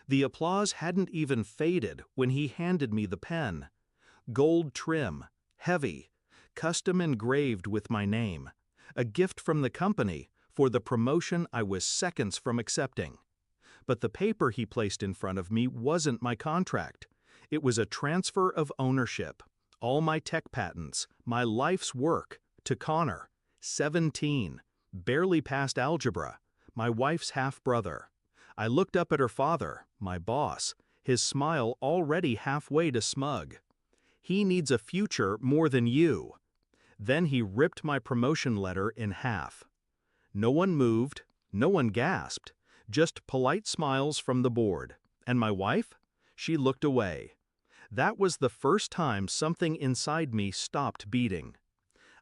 The applause hadn't even faded when he handed me the pen. Gold trim, heavy, custom engraved with my name. A gift from the company for the promotion I was seconds from accepting. But the paper he placed in front of me wasn't my contract. It was a transfer of ownership. All my tech patents, my life's work, to Connor, 17, barely passed algebra, my wife's half-brother. I looked up at her father, my boss, his smile already halfway to smug. He needs a future more than you. Then he ripped my promotion letter in half. No one moved, no one gasped, just polite smiles from the board. And my wife? She looked away. That was the first time something inside me stopped beating.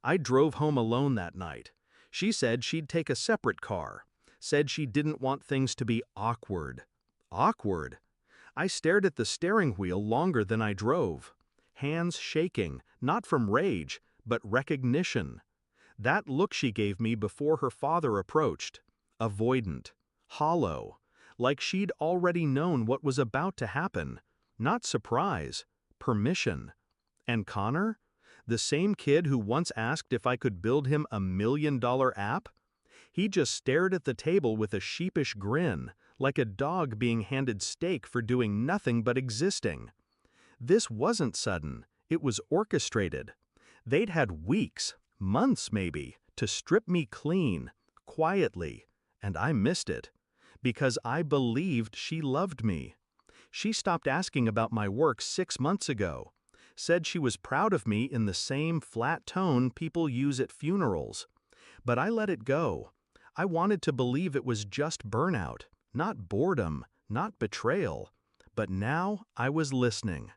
I drove home alone that night. She said she'd take a separate car, said she didn't want things to be awkward. Awkward? I stared at the steering wheel longer than I drove. Hands shaking, not from rage, but recognition. That look she gave me before her father approached. Avoidant. Hollow. Like she'd already known what was about to happen. Not surprise. Permission. And Connor? The same kid who once asked if I could build him a $1 million app? He just stared at the table with a sheepish grin, like a dog being handed steak for doing nothing but existing. This wasn't sudden, it was orchestrated. They'd had weeks, months maybe, to strip me clean, quietly, and I missed it. Because I believed she loved me. She stopped asking about my work 6 months ago. Said she was proud of me in the same flat tone people use at funerals. But I let it go. I wanted to believe it was just burnout, not boredom, not betrayal. But now I was listening.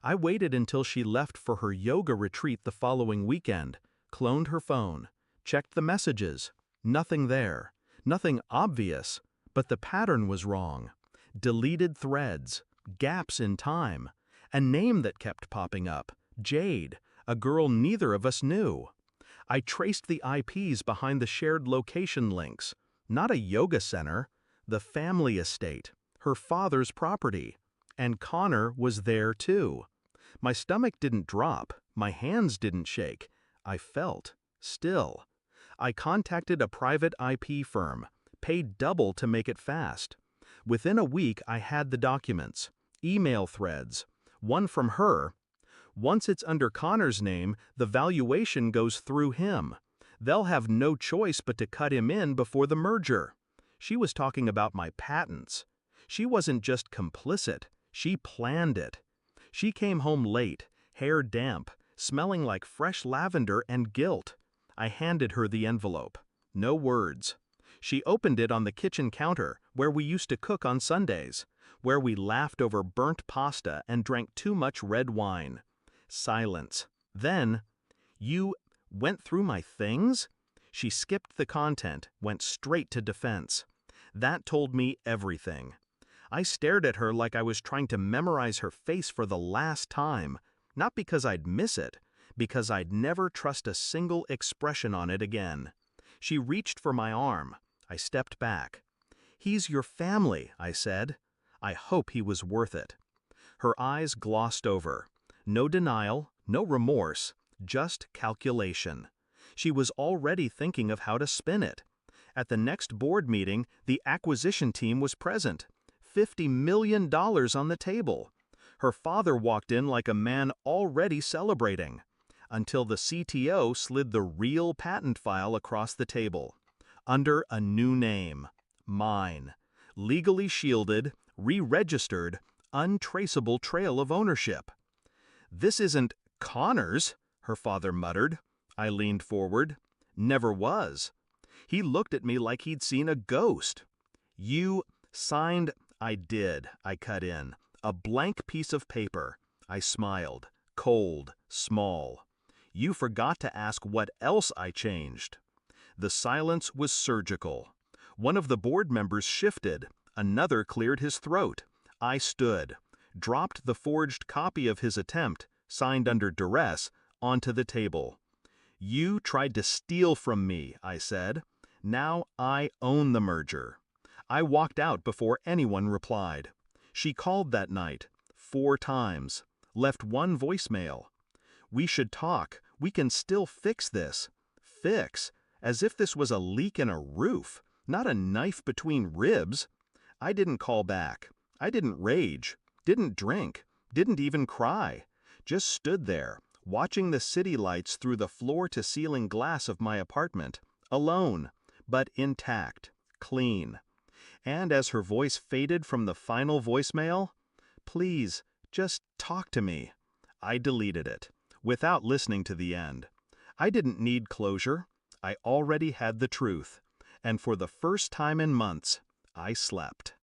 I waited until she left for her yoga retreat the following weekend, cloned her phone, checked the messages. Nothing there. Nothing obvious. But the pattern was wrong. Deleted threads, gaps in time, a name that kept popping up, Jade, a girl neither of us knew. I traced the IPs behind the shared location links. Not a yoga center, the family estate, her father's property. And Connor was there too. My stomach didn't drop, my hands didn't shake. I felt, still. I contacted a private IP firm, paid double to make it fast. Within a week I had the documents, email threads, one from her. Once it's under Connor's name, the valuation goes through him. They'll have no choice but to cut him in before the merger. She was talking about my patents. She wasn't just complicit, she planned it. She came home late, hair damp, smelling like fresh lavender and guilt. I handed her the envelope. No words. She opened it on the kitchen counter, where we used to cook on Sundays, where we laughed over burnt pasta and drank too much red wine. Silence. Then, "You went through my things?" She skipped the content, went straight to defense. That told me everything. I stared at her like I was trying to memorize her face for the last time, not because I'd miss it, because I'd never trust a single expression on it again. She reached for my arm. I stepped back. "He's your family," I said. I hope he was worth it. Her eyes glossed over. No denial, no remorse, just calculation. She was already thinking of how to spin it. At the next board meeting, the acquisition team was present. $50 million on the table. Her father walked in like a man already celebrating. Until the CTO slid the real patent file across the table. Under a new name. Mine. Legally shielded, re-registered, untraceable trail of ownership. "This isn't Connor's," her father muttered. I leaned forward. "Never was." He looked at me like he'd seen a ghost. "You signed—" "I did," I cut in. "A blank piece of paper." I smiled. Cold, small. "You forgot to ask what else I changed." The silence was surgical. One of the board members shifted. Another cleared his throat. I stood, dropped the forged copy of his attempt, signed under duress, onto the table. "You tried to steal from me," I said. "Now I own the merger." I walked out before anyone replied. She called that night, 4 times, left 1 voicemail. We should talk, we can still fix this. Fix, as if this was a leak in a roof, not a knife between ribs. I didn't call back. I didn't rage, didn't drink, didn't even cry. Just stood there, watching the city lights through the floor-to-ceiling glass of my apartment, alone, but intact, clean. And as her voice faded from the final voicemail, "Please, just talk to me," I deleted it, without listening to the end. I didn't need closure. I already had the truth. And for the first time in months, I slept.